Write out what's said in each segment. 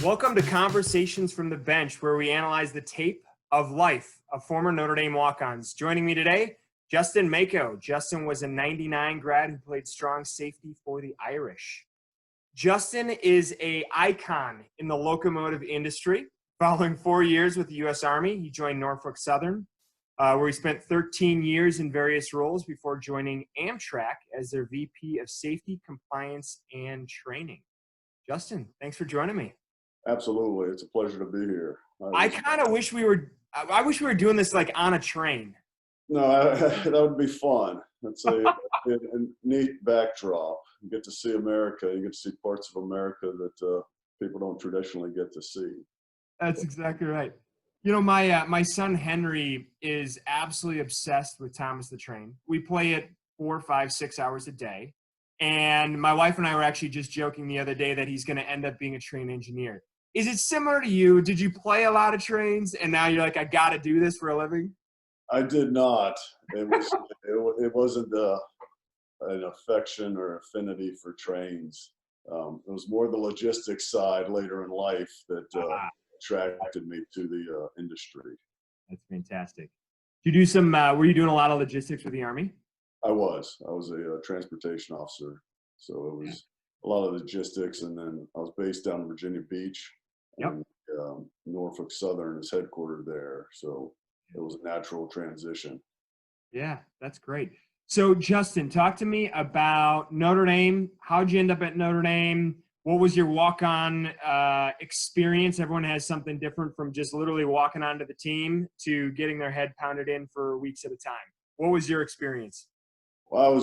Welcome to Conversations from the Bench, where we analyze the tape of life of former Notre Dame walk-ons. Joining me today, Justin Meko. Justin was a 99 grad who played strong safety for the Irish. Justin is an icon in the locomotive industry. Following 4 years with the U.S. Army, he joined Norfolk Southern, where he spent 13 years in various roles before joining Amtrak as their VP of Safety, Compliance, and Training. Justin, thanks for joining me. Absolutely. It's a pleasure to be here. I kind of wish we were doing this like on a train. No, that would be fun. It's a neat backdrop. You get to see America. You get to see parts of America that people don't traditionally get to see. That's exactly right. You know, my son Henry is absolutely obsessed with Thomas the Train. We play it 4, 5, 6 hours a day. And my wife and I were actually just joking the other day that he's going to end up being a train engineer. Is it similar to you? Did you play a lot of trains and now you're like, I got to do this for a living? I did not. It wasn't an affection or affinity for trains. It was more the logistics side later in life that attracted me to the industry. That's fantastic. Did you do some? Were you doing a lot of logistics with the Army? I was a transportation officer, so it was a lot of logistics, and then I was based down in Virginia Beach. Yep. And Norfolk Southern is headquartered there, so it was a natural transition. Yeah, that's great. So, Justin, talk to me about Notre Dame. How'd you end up at Notre Dame? What was your walk-on experience? Everyone has something different, from just literally walking onto the team to getting their head pounded in for weeks at a time. What was your experience? Well,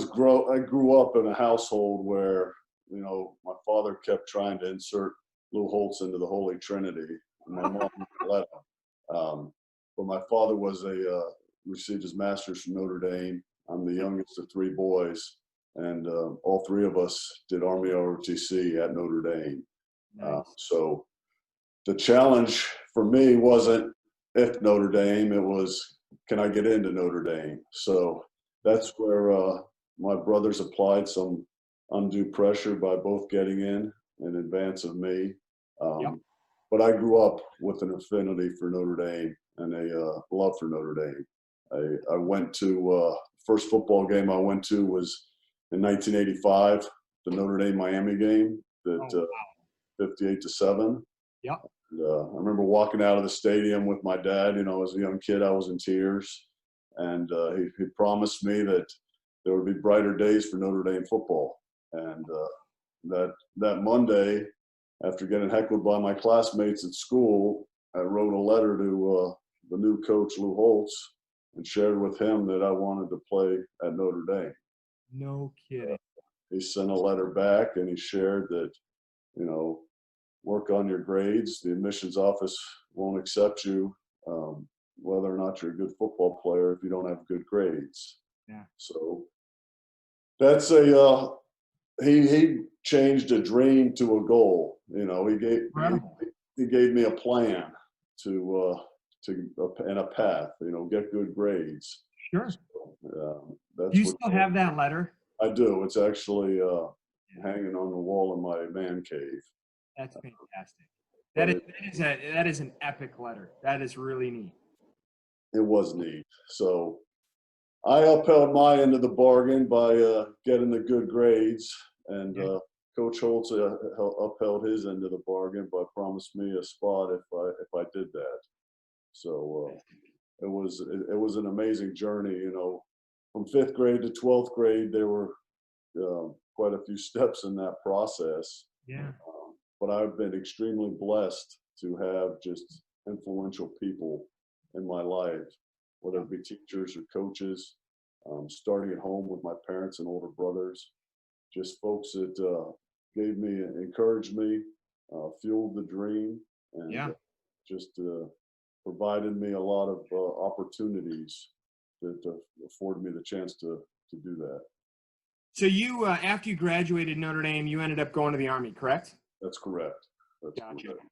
I grew up in a household where, you know, my father kept trying to insert Lou Holtz into the Holy Trinity, and my mom let him. But my father received his master's from Notre Dame. I'm the youngest of 3 boys, and all 3 of us did Army ROTC at Notre Dame. Nice. So the challenge for me wasn't if Notre Dame, it was, can I get into Notre Dame? So that's where my brothers applied some undue pressure by both getting in advance of me. Yep. But I grew up with an affinity for Notre Dame and a love for Notre Dame. I went to first football game I went to was in 1985, the Notre Dame Miami game, that 58-7. Yep. And, I remember walking out of the stadium with my dad. You know, as a young kid, I was in tears, and he promised me that there would be brighter days for Notre Dame football. And that Monday, after getting heckled by my classmates at school, I wrote a letter to the new coach, Lou Holtz, and shared with him that I wanted to play at Notre Dame. No kidding. He sent a letter back, and he shared that, you know, work on your grades. The admissions office won't accept you, whether or not you're a good football player, if you don't have good grades. Yeah. So that's he changed a dream to a goal. You know, he gave me a plan to and a path. You know, get good grades. Sure. So, that's Do you still have that letter? I do. It's actually hanging on the wall in my man cave. That's fantastic. That is an epic letter. That is really neat. It was neat. So I upheld my end of the bargain by getting the good grades, and Coach Holtz upheld his end of the bargain by promising me a spot if I did that. So it was an amazing journey. You know, from 5th grade to 12th grade, there were quite a few steps in that process. Yeah. But I've been extremely blessed to have just influential people in my life, whether it be teachers or coaches, starting at home with my parents and older brothers, just folks that gave me, encouraged me, fueled the dream, and just provided me a lot of opportunities that afforded me the chance to do that. So you, after you graduated Notre Dame, you ended up going to the Army, correct? That's correct. That's Gotcha. correct.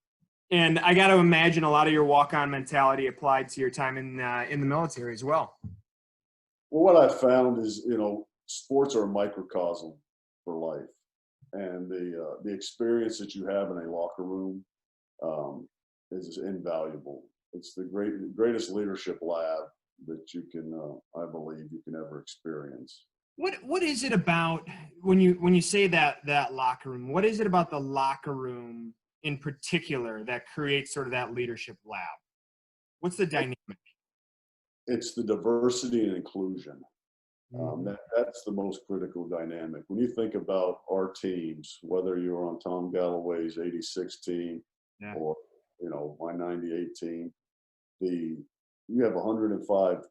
And I got to imagine a lot of your walk-on mentality applied to your time in the military as well. Well, what I found is, you know, sports are a microcosm for life, and the experience that you have in a locker room is invaluable. It's the greatest leadership lab that you can, I believe, you can ever experience. What is it about when you say that locker room? What is it about the locker room in particular that creates sort of that leadership lab? What's the dynamic? It's the diversity and inclusion. Mhm. That's the most critical dynamic. When you think about our teams, whether you're on Tom Galloway's '86 team Yeah. or my '98 team, you have 105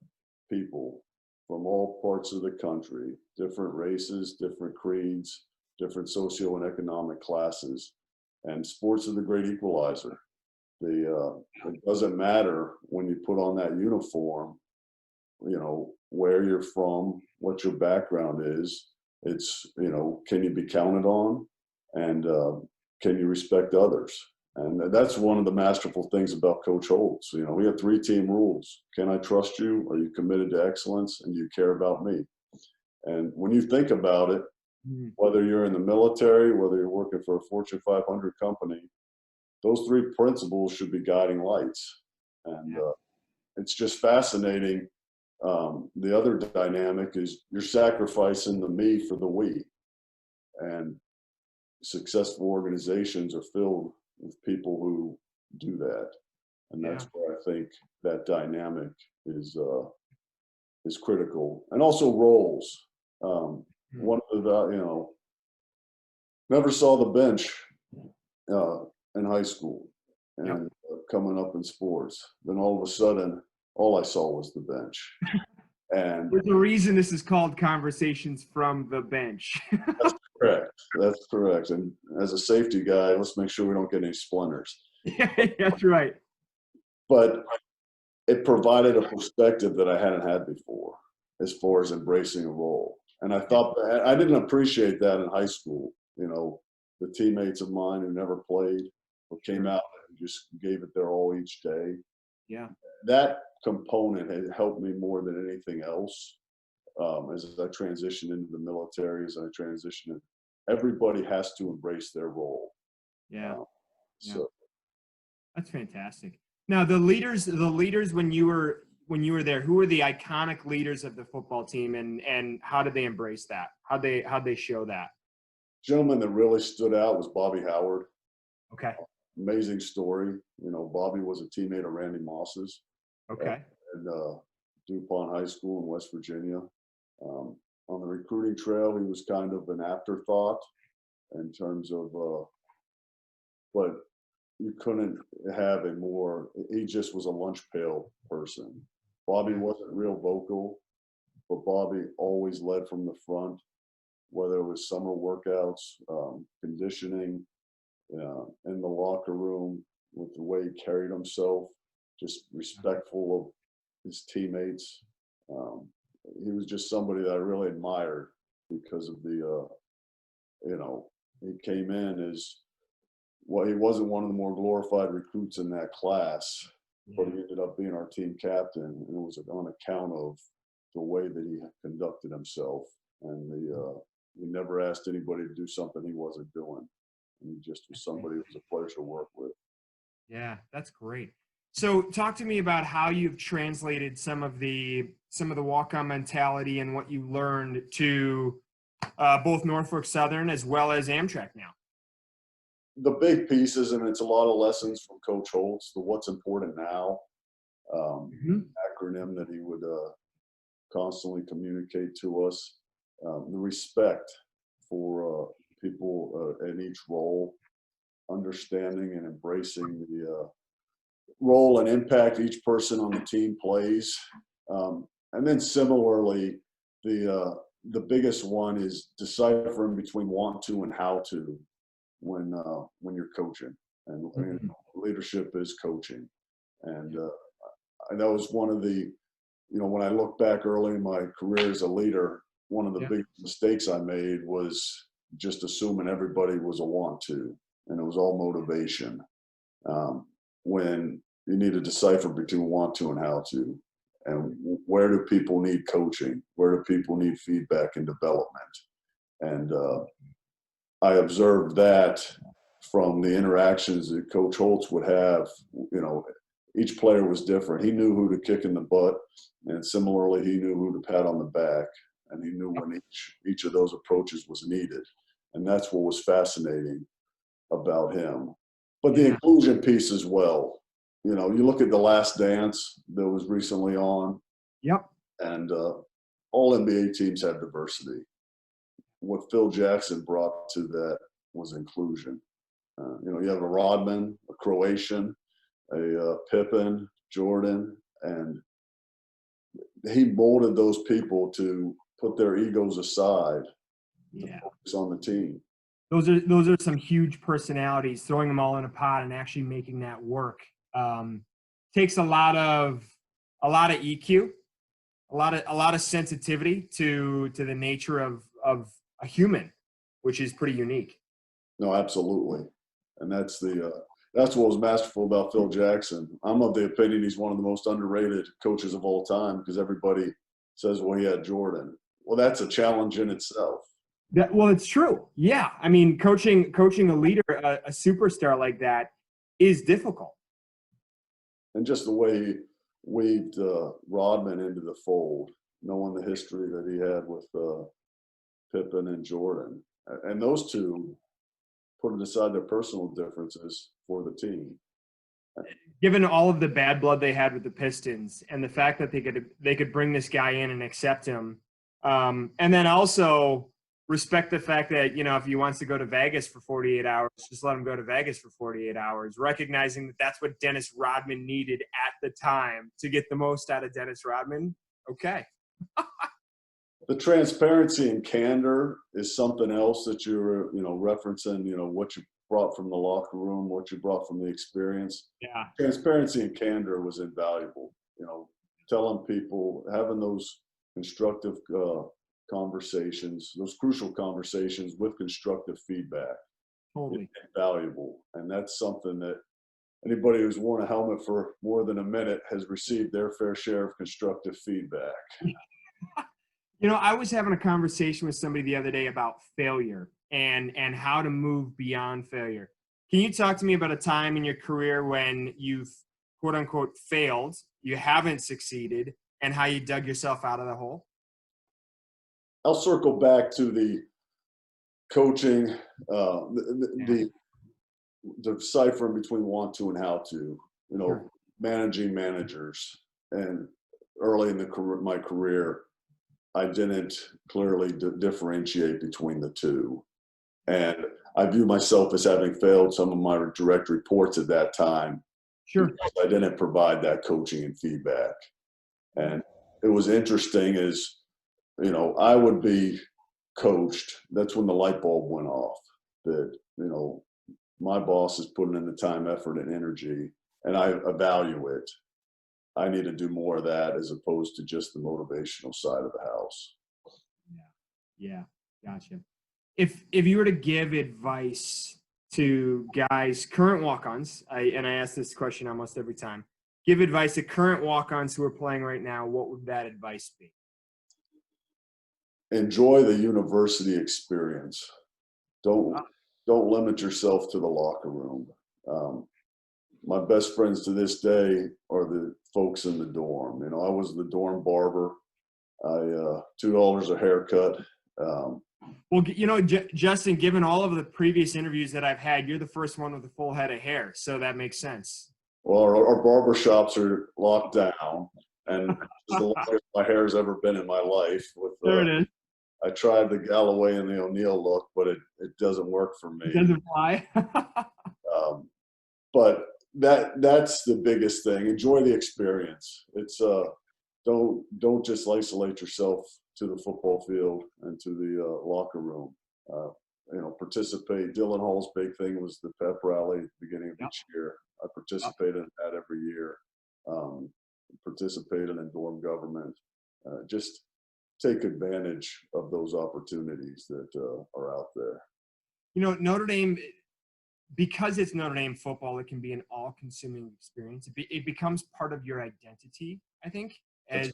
people from all parts of the country, different races, different creeds, different socio and economic classes, and sports are the great equalizer. It doesn't matter when you put on that uniform, where you're from, what your background is. It's, can you be counted on, and can you respect others? And that's one of the masterful things about Coach Holtz. We have 3-team rules. Can I trust you? Are you committed to excellence? And do you care about me? And when you think about it, Mhm. whether you're in the military, whether you're working for a Fortune 500 company, those 3 principles should be guiding lights. And Yeah. it's just fascinating. The other dynamic is you're sacrificing the me for the we. And successful organizations are filled with people who do that. And Yeah. that's where I think that dynamic is critical. And also roles. Mhm. One of the, never saw the bench uh, in high school Yep. and coming up in sports. Then all of a sudden, all I saw was the bench. And There's a reason this is called Conversations from the Bench. that's correct. That's correct. And as a safety guy, let's make sure we don't get any splinters. Yeah, that's right. But it provided a perspective that I hadn't had before as far as embracing a role. And I thought I didn't appreciate that in high school. The teammates of mine who never played or came Sure. out and just gave it their all each day. Yeah. That component had helped me more than anything else. As I transitioned into the military, as I transitioned, everybody has to embrace their role. Yeah. Um, Yeah. so That's fantastic. Now, the leaders when you were there, who were the iconic leaders of the football team, and how did they embrace that? How'd they show that? gentleman that really stood out was Bobby Howard. Okay. Amazing story. Bobby was a teammate of Randy Moss's at, Okay. DuPont High School in West Virginia. Um, on the recruiting trail, he was kind of an afterthought in terms of, but you couldn't have a more, he just was a lunch pail person. Bobby Yeah. wasn't real vocal, but Bobby always led from the front, whether it was summer workouts, conditioning, in the locker room, with the way he carried himself, just respectful of his teammates. Um, he was just somebody that I really admired because of he came in as, well, he wasn't one of the more glorified recruits in that class, but Yeah. he ended up being our team captain, and it was on account of the way that he conducted himself, and he never asked anybody to do something he wasn't doing, and he just was somebody who was a pleasure to work with. Yeah, that's great. So talk to me about how you've translated some of the walk-on mentality and what you learned to both Norfolk Southern as well as Amtrak now. The big pieces, and it's a lot of lessons from Coach Holtz, the what's important now Mhm. acronym that he would constantly communicate to us, the respect for people in each role, understanding and embracing the role and impact each person on the team plays. And then similarly, the biggest one is deciphering between want to and how to when you're coaching, and Mhm. leadership is coaching. And that was one of the, when I look back early in my career as a leader, one of the Yeah. big mistakes I made was just assuming everybody was a want to, and it was all motivation. When you need to decipher between want to and how to, and where do people need coaching, where do people need feedback and development. And I observed that from the interactions that Coach Holtz would have. You know, each player was different. He knew who to kick in the butt, and similarly, he knew who to pat on the back, and he knew when each of those approaches was needed. And that's what was fascinating about him. But the inclusion piece as well. You know, you look at The Last Dance that was recently on. Yep. And all NBA teams have diversity. What Phil Jackson brought to that was inclusion. You know, you have a Rodman, a Croatian, a Pippen, Jordan, and he molded those people to put their egos aside to focus on the team. Those are some huge personalities. Throwing them all in a pot and actually making that work takes a lot of EQ, a lot of sensitivity to the nature of a human, which is pretty unique. No, absolutely, and that's what was masterful about Phil Jackson. I'm of the opinion he's one of the most underrated coaches of all time because everybody says, well, he had Jordan. Well, that's a challenge in itself. Well, it's true. Yeah. I mean, coaching a leader, a superstar like that is difficult. And just the way he weaved Rodman into the fold, knowing the history that he had with Pippen and Jordan. And those two, putting aside their personal differences for the team. Given all of the bad blood they had with the Pistons and the fact that they could bring this guy in and accept him, and then also respect the fact that, you know, if he wants to go to Vegas for 48 hours, just let him go to Vegas for 48 hours, recognizing that that's what Dennis Rodman needed at the time to get the most out of Dennis Rodman. Okay. The transparency and candor is something else that you're, you know, referencing, you know, what you brought from the locker room, what you brought from the experience. Yeah. Transparency and candor was invaluable. You know, telling people, having those constructive conversations, those crucial conversations with constructive feedback. Totally. Valuable. And that's something that anybody who's worn a helmet for more than a minute has received their fair share of constructive feedback. You know, I was having a conversation with somebody the other day about failure and how to move beyond failure. Can you talk to me about a time in your career when you've quote unquote failed, you haven't succeeded, and how you dug yourself out of the hole? I'll circle back to the coaching, the cipher between want to and how to, you know, Sure. Managing managers. And early in my career, I didn't clearly differentiate between the two. And I view myself as having failed some of my direct reports at that time. Sure. Because I didn't provide that coaching and feedback. And it was interesting is, you know, I would be coached. That's when the light bulb went off that, you know, my boss is putting in the time, effort, and energy, and I value it. I need to do more of that as opposed to just the motivational side of the house. Yeah. Gotcha. If you were to give advice to guys, current walk-ons, and I ask this question almost every time, give advice to current walk-ons who are playing right now, what would that advice be? Enjoy the university experience. Don't limit yourself to the locker room. My best friends to this day are the folks in the dorm. You know, I was the dorm barber. $2 a haircut. Well, you know, Justin, given all of the previous interviews that I've had, you're the first one with a full head of hair, so that makes sense. Well, our barber shops are locked down, and it's the longest my hair's ever been in my life. There it is. I tried the Galloway and the O'Neill look, but it doesn't work for me. It doesn't fly. But that's the biggest thing. Enjoy the experience. It's don't just isolate yourself to the football field and to the locker room. You know, participate. Dylan Hall's big thing was the pep rally at the beginning of each year. I participated in that every year. Participated in dorm government. Just take advantage of those opportunities that are out there. You know, Notre Dame, because it's Notre Dame football, it can be an all-consuming experience. It becomes part of your identity, I think, as a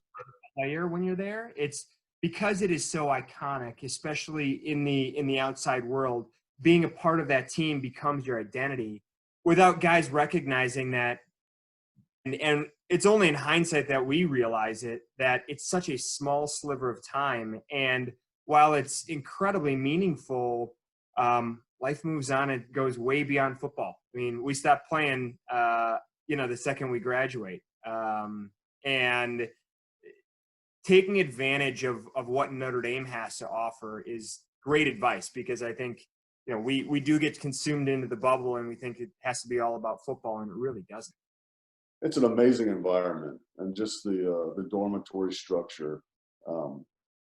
player when you're there. It's because it is so iconic, especially in the outside world. being a part of that team becomes your identity without guys recognizing that. And it's only in hindsight that we realize it, that it's such a small sliver of time. And while it's incredibly meaningful, life moves on. It goes way beyond football. I mean, we stop playing, the second we graduate. And taking advantage of what Notre Dame has to offer is great advice, because I think, we do get consumed into the bubble and we think it has to be all about football, and it really doesn't. It's an amazing environment, and just the dormitory structure.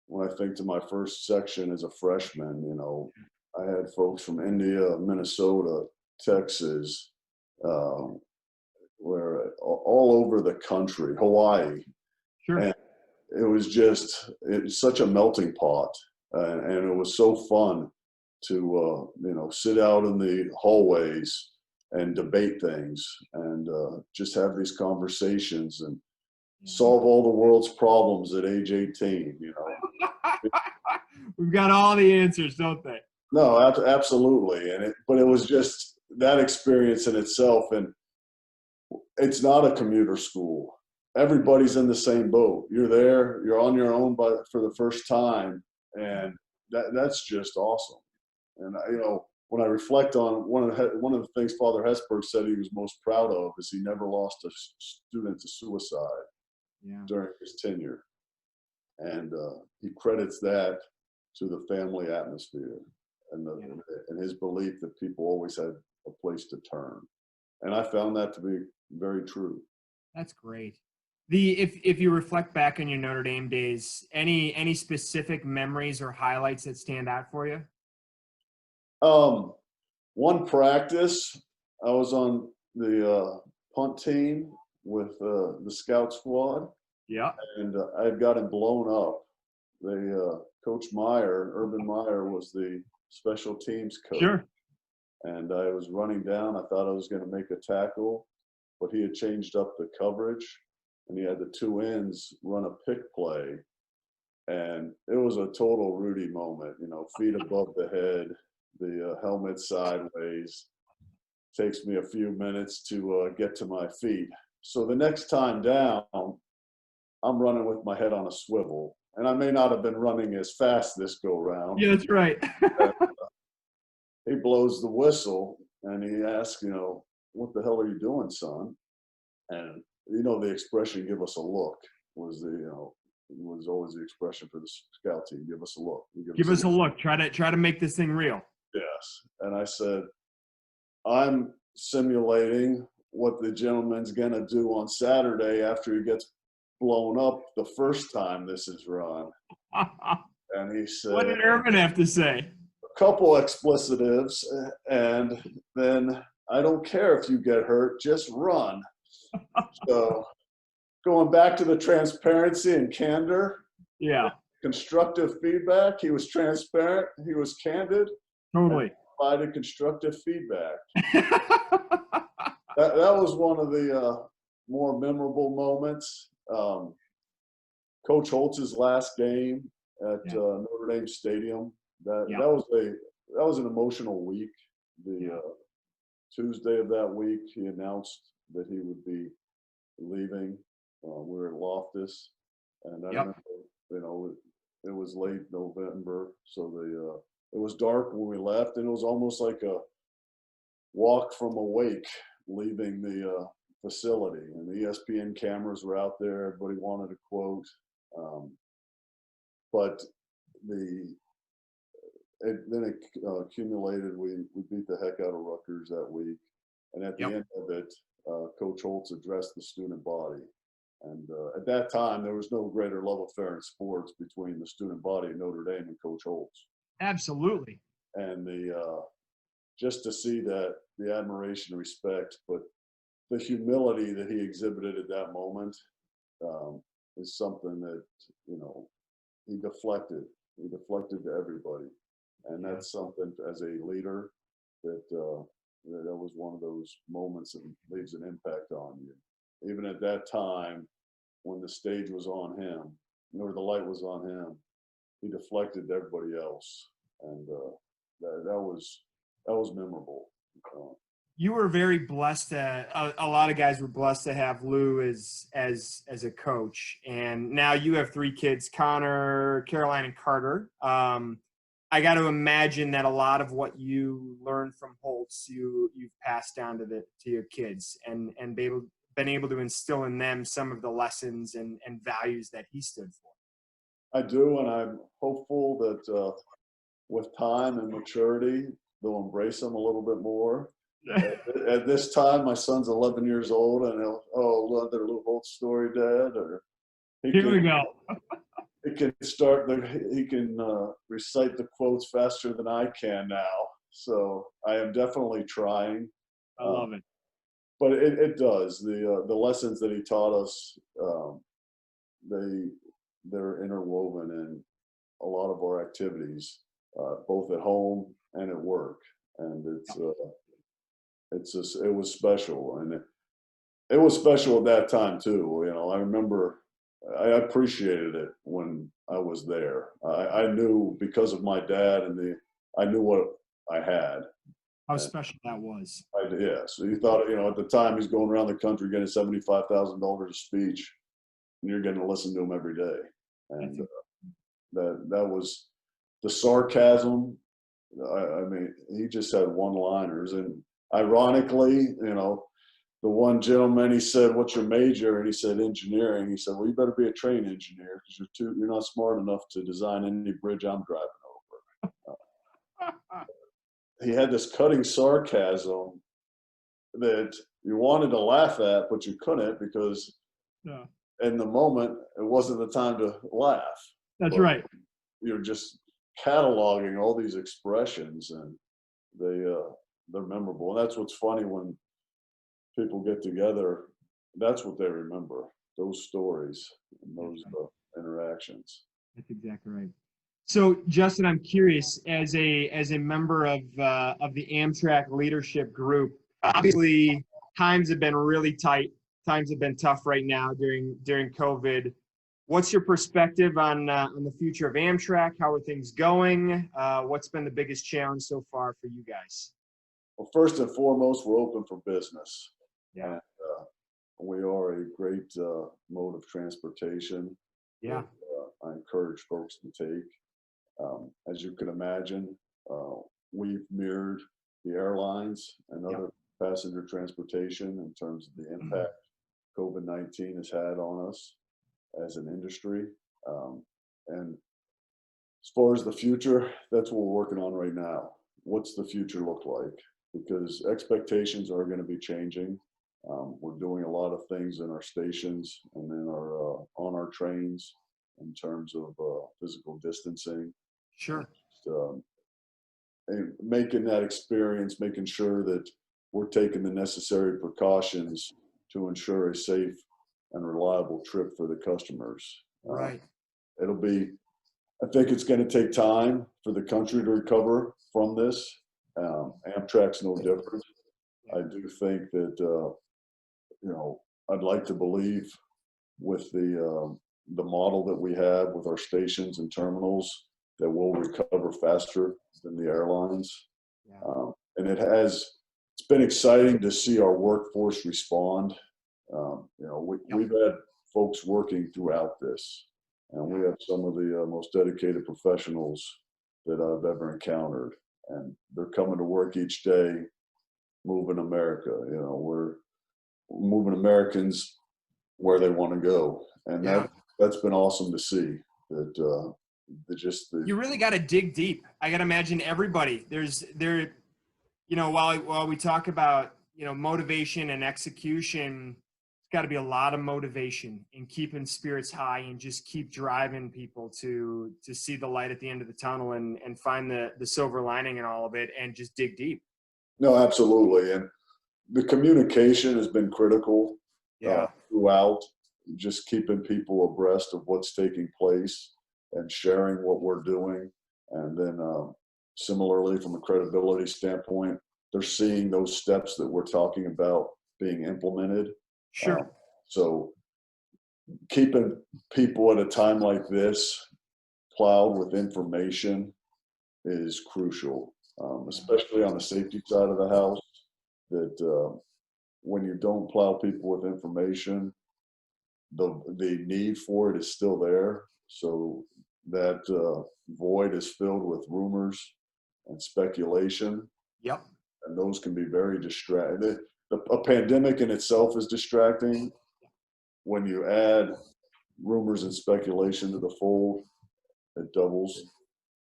When I think to my first section as a freshman, I had folks from India, Minnesota, Texas, where all over the country, Hawaii. Sure. And it was such a melting pot, and it was so fun to sit out in the hallways and debate things, and just have these conversations and solve all the world's problems at age 18. We've got all the answers, don't they? No, absolutely. But it was just that experience in itself. And it's not a commuter school. Everybody's in the same boat. You're there, you're on your own for the first time. And that's just awesome. And, when I reflect on one of the things Father Hesburgh said he was most proud of is he never lost a student to suicide during his tenure. And he credits that to the family atmosphere and and his belief that people always had a place to turn. And I found that to be very true. That's great. If you reflect back on your Notre Dame days, any specific memories or highlights that stand out for you? One practice, I was on the punt team with the scout squad, Yeah. and I had gotten blown up. Coach Meyer, Urban Meyer, was the special teams coach. Sure. And I was running down. I thought I was going to make a tackle, but he had changed up the coverage, and he had the two ends run a pick play. And it was a total Rudy moment, feet above the head, the helmet sideways. Takes me a few minutes to get to my feet. So the next time down, I'm running with my head on a swivel. And I may not have been running as fast this go round. Yeah, that's right. He blows the whistle and he asks, what the hell are you doing, son? And the expression "give us a look" was was always the expression for the scout team. Give us a look. Give us a look. Try to make this thing real. Yes. And I said, I'm simulating what the gentleman's gonna do on Saturday after he gets blown up the first time this is run. And he said, what did Urban have to say? A couple explicitives, and then, I don't care if you get hurt, just run. So going back to the transparency and candor, constructive feedback. He was transparent, he was candid, Totally. provided constructive feedback. That was one of the more memorable moments. Coach Holtz's last game at Notre Dame Stadium. That was an emotional week. The Tuesday of that week, he announced that he would be leaving. We were at Loftus, and I remember, it was late November, so it was dark when we left, and it was almost like a walk from a wake leaving the facility. And the ESPN cameras were out there. Everybody wanted a quote, but then it accumulated. We beat the heck out of Rutgers that week, and at the end of it, Coach Holtz addressed the student body. And at that time, there was no greater love affair in sports between the student body of Notre Dame and Coach Holtz. Absolutely. And just to see that, the admiration and respect, but the humility that he exhibited at that moment is something that, he deflected. He deflected to everybody. And that's something as a leader that was one of those moments that leaves an impact on you. Even at that time, when the stage was on him, or the light was on him, he deflected to everybody else. And that was memorable. Uh, You were very blessed. A lot of guys were blessed to have Lou as a coach, and now you have three kids: Connor, Caroline, and Carter. I got to imagine that a lot of what you learned from Holtz, you've passed down to your kids, and been able to instill in them some of the lessons and values that he stood for. I do, and I'm hopeful that with time and maturity, they'll embrace them a little bit more. At this time, my son's 11 years old, and he'll, oh, another little Holtz story, Dad, or Here we go. he can recite the quotes faster than I can now. So I am definitely trying. I love it. But it does. The lessons that he taught us, they're interwoven in a lot of our activities, both at home and at work. And it was special, and it was special at that time too. You know, I remember I appreciated it when I was there. I knew because of my dad, I knew what I had. How special that was. Yeah. So you thought, at the time he's going around the country getting $75,000 a speech, and you're getting to listen to him every day. And that was the sarcasm. I mean, he just had one-liners, and ironically, the one gentleman, he said, "What's your major?" And he said, "Engineering." He said, "Well, you better be a train engineer because you're not smart enough to design any bridge I'm driving over." He had this cutting sarcasm that you wanted to laugh at, but you couldn't because in the moment it wasn't the time to laugh. That's right. You're just cataloging all these expressions, and they're memorable. And that's what's funny when people get together. That's what they remember, those stories and those interactions. That's exactly right. So, Justin, I'm curious, as a member of the Amtrak leadership group, obviously times have been really tight. Times have been tough right now during COVID. What's your perspective on the future of Amtrak? How are things going? What's been the biggest challenge so far for you guys? Well, first and foremost, we're open for business. Yeah. And, we are a great mode of transportation. Yeah. That, I encourage folks to take. As you can imagine, we've mirrored the airlines and other passenger transportation in terms of the impact COVID-19 has had on us as an industry. And as far as the future, that's what we're working on right now. What's the future look like? Because expectations are going to be changing. We're doing a lot of things in our stations and in on our trains in terms of physical distancing. Sure. And making that experience, making sure that we're taking the necessary precautions to ensure a safe and reliable trip for the customers. Right. I think it's going to take time for the country to recover from this. Amtrak's no different. I do think that, I'd like to believe with the model that we have with our stations and terminals that we'll recover faster than the airlines. Yeah. And it's been exciting to see our workforce respond. We've had folks working throughout this, and we have some of the most dedicated professionals that I've ever encountered, and they're coming to work each day, moving America. We're moving Americans where they want to go, and that's been awesome to see. That you really got to dig deep. I got to imagine everybody. While we talk about motivation and execution, it's got to be a lot of motivation and keeping spirits high and just keep driving people to see the light at the end of the tunnel and find the silver lining in all of it and just dig deep. No, absolutely. And the communication has been critical throughout, just keeping people abreast of what's taking place and sharing what we're doing. And then similarly, from a credibility standpoint, they're seeing those steps that we're talking about being implemented. Sure. So keeping people at a time like this plowed with information is crucial. especially on the safety side of the house, that when you don't plow people with information, the need for it is still there. So that void is filled with rumors and speculation, Yep. and those can be very distracting. A pandemic in itself is distracting. When you add rumors and speculation to the fold, it doubles.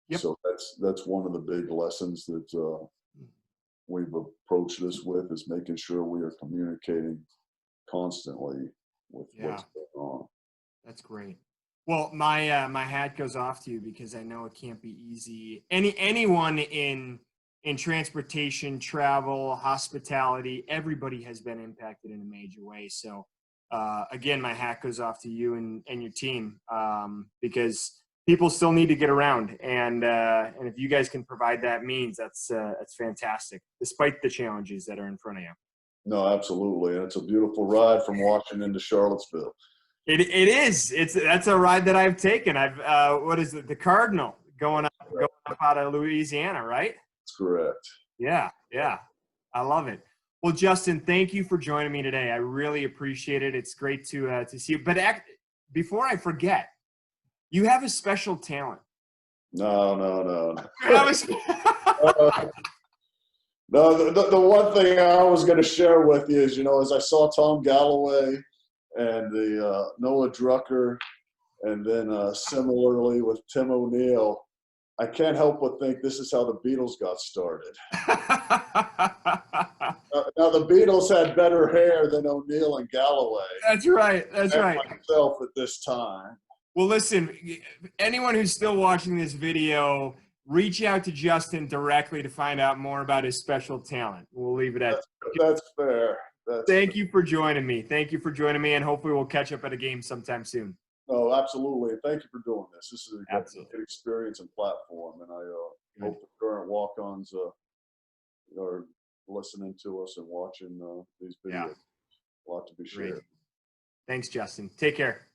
Yep. So that's one of the big lessons that we've approached this with, is making sure we are communicating constantly with what's going on. That's great. Well, my hat goes off to you, because I know it can't be easy. Anyone in transportation, travel, hospitality, everybody has been impacted in a major way. So again, my hat goes off to you and your team, because people still need to get around, and if you guys can provide that means, that's fantastic, despite the challenges that are in front of you. No, absolutely, and it's a beautiful ride from Washington to Charlottesville. It is. That's a ride that I've taken. I've what is it? The Cardinal going up out of Louisiana, right? That's correct. Yeah, yeah. I love it. Well, Justin, thank you for joining me today. I really appreciate it. It's great to see you. But before I forget, you have a special talent. No. You have No, the one thing I was going to share with you is, as I saw Tom Galloway and the Noah Drucker, and then similarly with Tim O'Neill, I can't help but think this is how the Beatles got started. Now the Beatles had better hair than O'Neill and Galloway. That's right. That's right. Myself at this time. Well, listen, anyone who's still watching this video, reach out to Justin directly to find out more about his special talent. We'll leave it at That's fair. Thank you for joining me. Thank you for joining me, and hopefully we'll catch up at a game sometime soon. No, absolutely. Thank you for doing this. This is a good experience and platform, and I hope the current walk-ons are listening to us and watching these videos. A lot to be shared. Great. Thanks, Justin. Take care.